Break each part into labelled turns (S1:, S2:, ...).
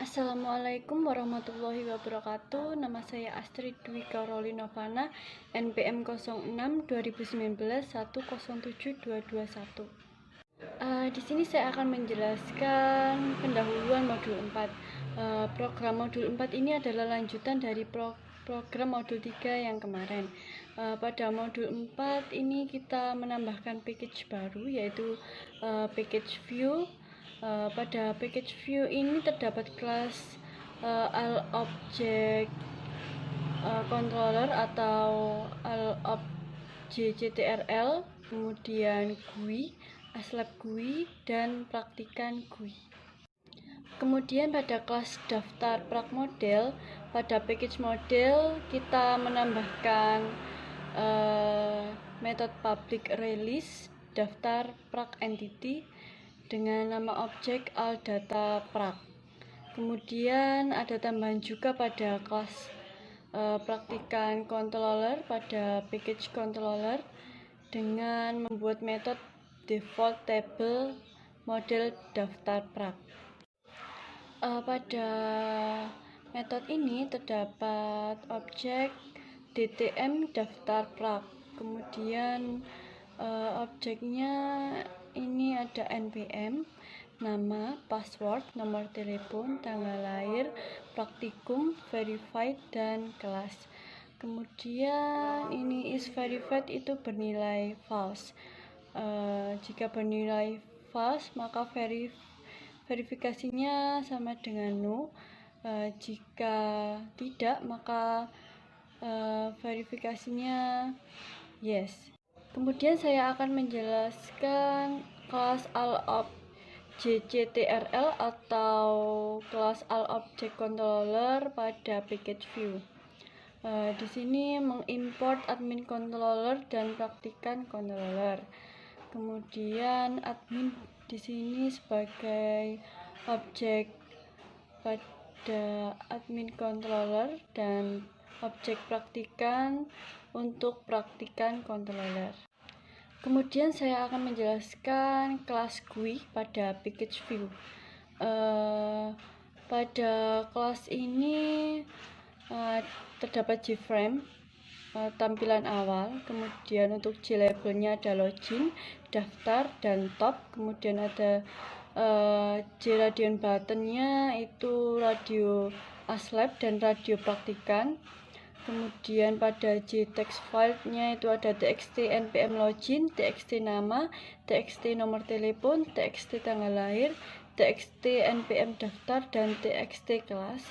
S1: Assalamualaikum warahmatullahi wabarakatuh. Nama saya Astrid Dwi Karoli Novana, NPM 06 2019 107221. Di sini saya akan menjelaskan pendahuluan modul 4. Program modul 4 ini adalah lanjutan dari program modul 3 yang kemarin. Pada modul 4 ini kita menambahkan package baru, yaitu package view. Pada package view ini terdapat kelas all object controller atau all object JTRL, kemudian GUI, ASLab GUI, dan praktikan GUI. Kemudian pada kelas daftar prak model, pada package model kita menambahkan metode public release daftar prak entity dengan nama objek all data prak. Kemudian ada tambahan juga pada kelas praktikan controller pada package controller dengan membuat metode default table model daftar prak. Pada metode ini terdapat objek DTM daftar prak. Kemudian objeknya ini ada NPM, nama, password, nomor telepon, tanggal lahir, praktikum, verified, dan kelas. Kemudian ini is verified itu bernilai false. Jika bernilai false maka verifikasinya sama dengan no. Jika tidak maka verifikasinya yes. Kemudian saya akan menjelaskan kelas all object JTRL atau kelas all object controller pada package view. Di sini mengimport admin controller dan praktikan controller. Kemudian admin di sini sebagai objek pada admin controller dan objek praktikan untuk praktikan controller. Kemudian saya akan menjelaskan kelas GUI pada package view. Pada kelas ini terdapat JFrame tampilan awal, kemudian untuk JLabelnya ada login, daftar, dan top. Kemudian ada JRadian buttonnya itu radio ASLab dan radio praktikan. Kemudian pada JText filenya itu ada txt npm login, txt nama, txt nomor telepon, txt tanggal lahir, txt npm daftar, dan txt kelas.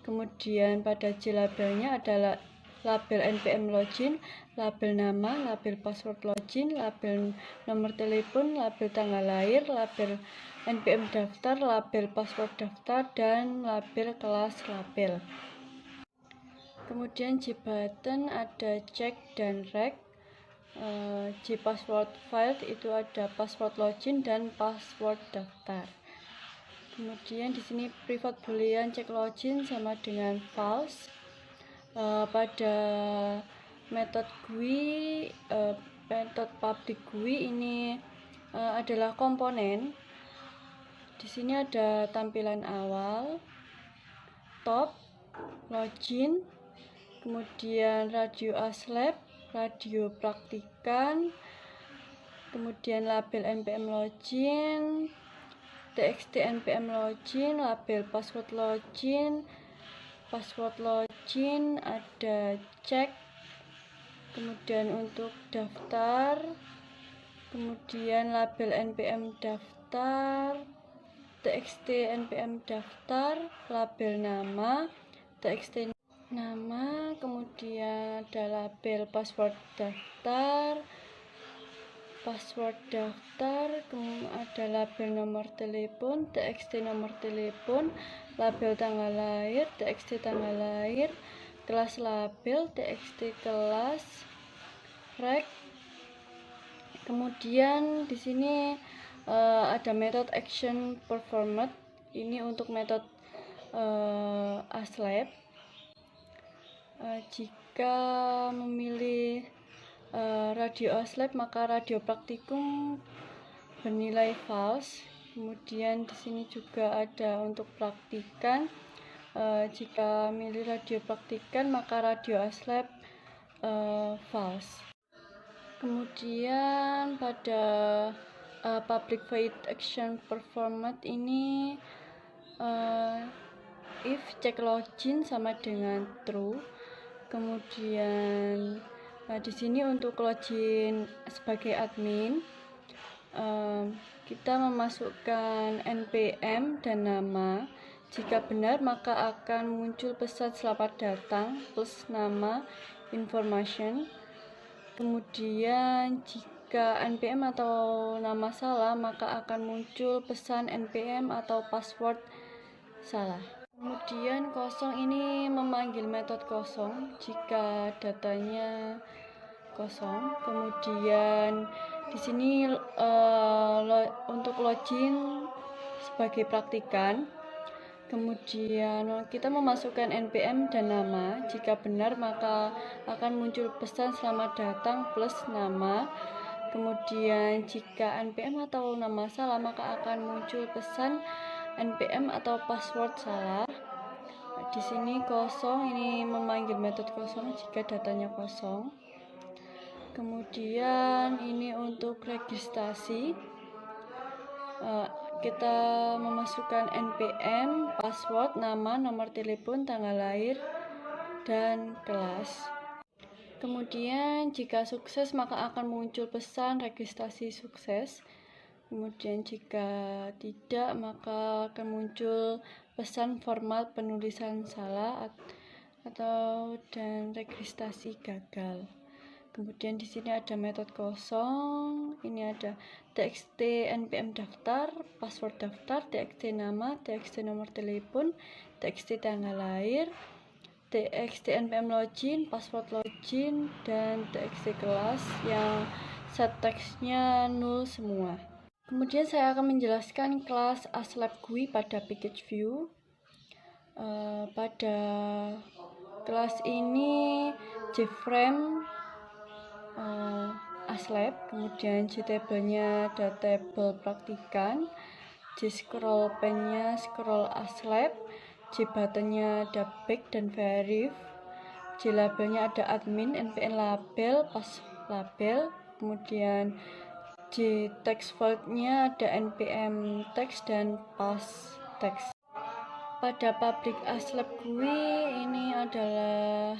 S1: Kemudian pada JLabelnya adalah label npm login, label nama, label password login, label nomor telepon, label tanggal lahir, label npm daftar, label password daftar, dan label kelas label. Kemudian JButton ada check dan rec. JPassword file itu ada password login dan password daftar. Kemudian di sini private boolean check login sama dengan false. Pada metode GUI, metode public GUI ini adalah komponen. Di sini ada tampilan awal, top, login, kemudian radio ASLab, radio praktikan, kemudian label npm login, txt npm login, label password login, ada cek, kemudian untuk daftar, kemudian label npm daftar, txt npm daftar, label nama, txt nama, kemudian ada label password daftar, kemudian ada label nomor telepon, txt nomor telepon, label tanggal lahir, txt tanggal lahir, kelas label, txt kelas, rec. Kemudian di sini ada metode action performed. Ini untuk metode ASLab. Jika memilih radio ASLab maka radio praktikum bernilai false. Kemudian di sini juga ada untuk praktikan. Jika milih radio praktikan maka radio ASLab false. Kemudian pada public void action performed ini if check login sama dengan true. Kemudian di sini untuk login sebagai admin kita memasukkan npm dan nama. Jika benar maka akan muncul pesan selamat datang plus nama information. Kemudian jika npm atau nama salah maka akan muncul pesan npm atau password salah. Kemudian kosong ini memanggil metode kosong jika datanya kosong. Kemudian di sini untuk login sebagai praktikan. Kemudian kita memasukkan npm dan nama. Jika benar maka akan muncul pesan selamat datang plus nama. Kemudian jika npm atau nama salah maka akan muncul pesan npm atau password salah. Di sini kosong ini memanggil metode kosong jika datanya kosong. Kemudian ini untuk registrasi. Kita memasukkan npm, password, nama, nomor telepon, tanggal lahir, dan kelas. Kemudian jika sukses maka akan muncul pesan registrasi sukses. Kemudian jika tidak maka akan muncul pesan format penulisan salah dan registrasi gagal. Kemudian di sini ada metode kosong. Ini ada txt npm daftar, password daftar, txt nama, txt nomor telepon, txt tanggal lahir, txt npm login, password login, dan txt kelas yang set teksnya 0 semua. Kemudian saya akan menjelaskan kelas ASLab GUI pada package view. Pada kelas ini JFrame ASLab, kemudian JTable-nya ada table praktikan, JScroll pen-nya scroll ASLab, JButton-nya ada back dan verif, JLabel-nya ada admin, npm label, pas label, kemudian JText vault-nya ada npm text dan pas text. Pada public ASLab GUI ini adalah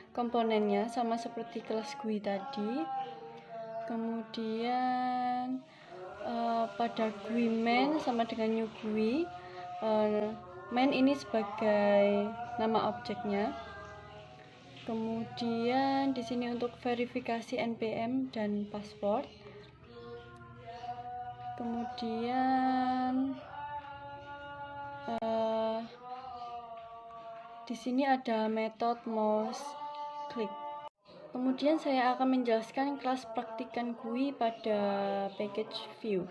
S1: komponennya sama seperti kelas GUI tadi. Kemudian pada GUI main sama dengan new GUI. Main ini sebagai nama objeknya. Kemudian di sini untuk verifikasi npm dan password. Kemudian di sini ada metode mouse click. Kemudian saya akan menjelaskan kelas praktikan GUI pada package view.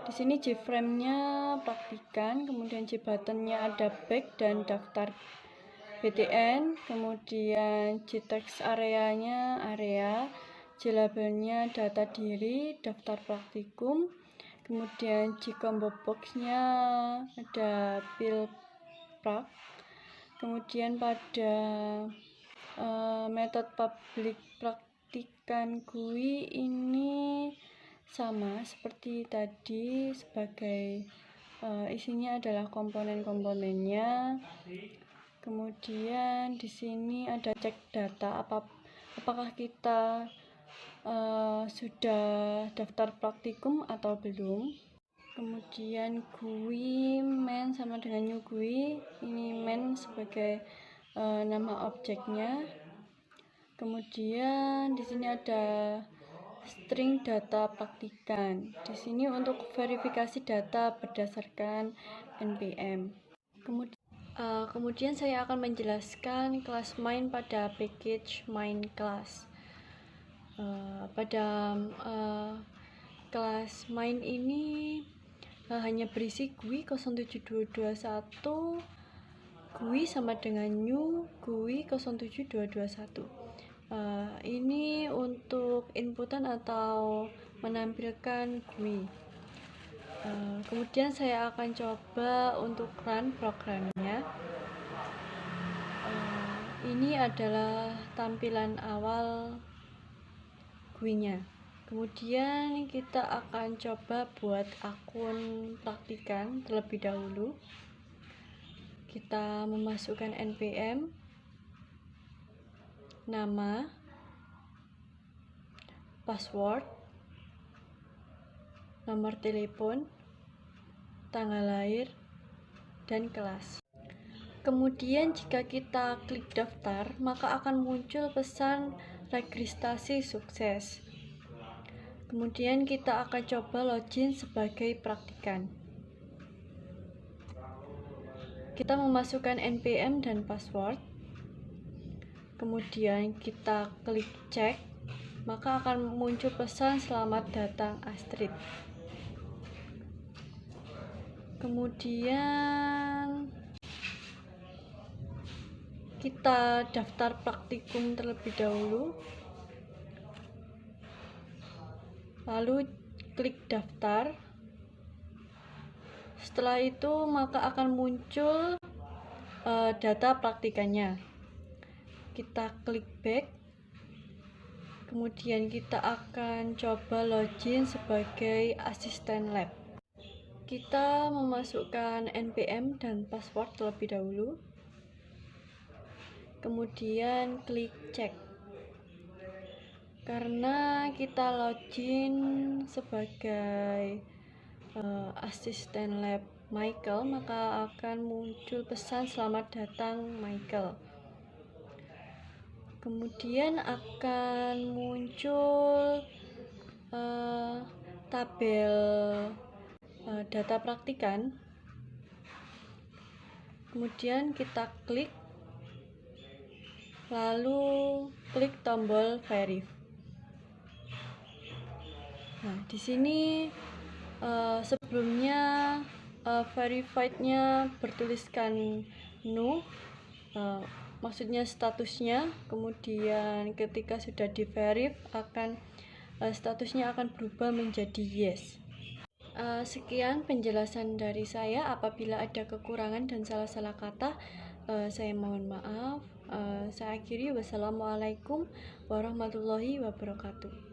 S1: Di sini JFrame-nya praktikan, kemudian JButton-nya ada back dan daftar btn, kemudian JText area-nya area, JLabel-nya data diri, daftar praktikum, kemudian JCombo box-nya ada pilprak. Kemudian pada metode public praktikan GUI ini sama seperti tadi, sebagai isinya adalah komponen-komponennya. Kemudian di sini ada cek data apakah kita sudah daftar praktikum atau belum. Kemudian GUI main sama dengan new GUI. Ini main sebagai nama objeknya. Kemudian di sini ada string data praktikan. Di sini untuk verifikasi data berdasarkan npm. Kemudian saya akan menjelaskan kelas main pada package main class. Pada kelas main ini hanya berisi GUI 07221, GUI sama dengan new, GUI 07221. Ini untuk inputan atau menampilkan GUI. Kemudian saya akan coba untuk run programnya. Ini adalah tampilan awal GUI-nya. Kemudian kita akan coba buat akun praktikan terlebih dahulu. Kita memasukkan npm, nama, password, nomor telepon, tanggal lahir, dan kelas. Kemudian jika kita klik daftar, maka akan muncul pesan registrasi sukses. Kemudian kita akan coba login sebagai praktikan. Kita memasukkan npm dan password. Kemudian kita klik cek, maka akan muncul pesan selamat datang Astrid. Kemudian kita daftar praktikum terlebih dahulu, lalu klik daftar. Setelah itu maka akan muncul data praktikannya. Kita klik back, kemudian kita akan coba login sebagai asisten lab. Kita memasukkan npm dan password terlebih dahulu, kemudian klik cek. Karena kita login sebagai asisten lab Michael, maka akan muncul pesan selamat datang Michael. Kemudian akan muncul tabel data praktikan. Kemudian kita klik, lalu klik tombol verif. Nah, di sini sebelumnya verified-nya bertuliskan no, maksudnya statusnya. Kemudian ketika sudah di verif akan statusnya akan berubah menjadi yes. Sekian penjelasan dari saya. Apabila ada kekurangan dan salah-salah kata, saya mohon maaf. Saya akhiri. Wassalamualaikum warahmatullahi wabarakatuh.